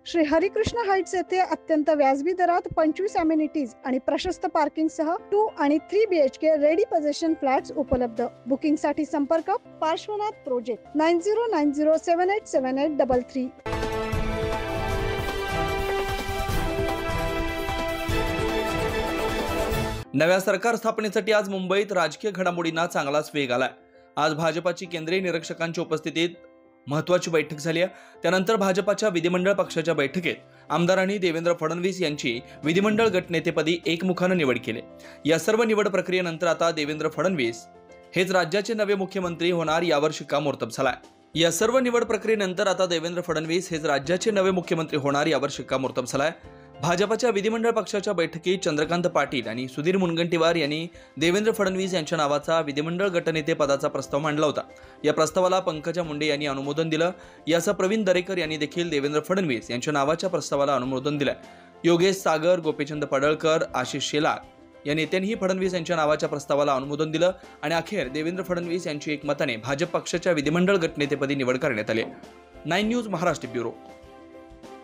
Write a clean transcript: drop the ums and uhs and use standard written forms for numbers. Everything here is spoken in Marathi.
श्री हरिकृष्ण हाइट्स येथे अत्यंत व्याजबी दरात 25 अमेनिटीज आणि प्रशस्त पार्किंग सह 2 आणि 3 BHK रेडी पोझिशन फ्लॅट्स उपलब्ध। बुकिंग साठी संपर्क पार्श्वनाथ प्रोजेक्ट 9090787833। नव्या सरकार स्थापनेसाठी आज मुंबईत राजकीय घडामोडींना चांगलाच वेग आलाय। आज भाजपाची केंद्रीय निरीक्षकांच्या उपस्थितीत महत्त्वाची बैठक झाली आहे। त्यानंतर भाजपाच्या विधिमंडळ पक्षाच्या बैठकीत आमदारांनी देवेंद्र फडणवीस यांची विधिमंडळ गटनेतेपदी एकमुखाने निवड केली। या सर्व निवड प्रक्रियेनंतर आता देवेंद्र फडणवीस हेच राज्याचे नवे मुख्यमंत्री होणार यावर शिक्कामोर्तब झालाय। या सर्व निवड प्रक्रियेनंतर आता देवेंद्र फडणवीस हेच राज्याचे नवे मुख्यमंत्री होणार यावर शिक्कामोर्तब झालाय। भाजपाच्या विधिमंडळ पक्षाच्या बैठकीत चंद्रकांत पाटील आणि सुधीर मुनगंटीवार यांनी देवेंद्र फडणवीस यांच्या नावाचा विधिमंडळ गटनेते पदाचा प्रस्ताव मांडला होता। या प्रस्तावाला पंकजा मुंडे यांनी अनुमोदन दिलं। यासह प्रवीण दरेकर यांनी देखील देवेंद्र फडणवीस यांच्या नावाच्या प्रस्तावाला अनुमोदन दिलं। योगेश सागर, गोपीचंद पडळकर, आशिष शेलार या नेत्यांनीही फडणवीस यांच्या नावाच्या प्रस्तावाला अनुमोदन दिलं आणि अखेर देवेंद्र फडणवीस यांची एकमताने भाजप पक्षाच्या विधिमंडळ गटनेतेपदी निवड करण्यात आली। 9 न्यूज महाराष्ट्र ब्युरो।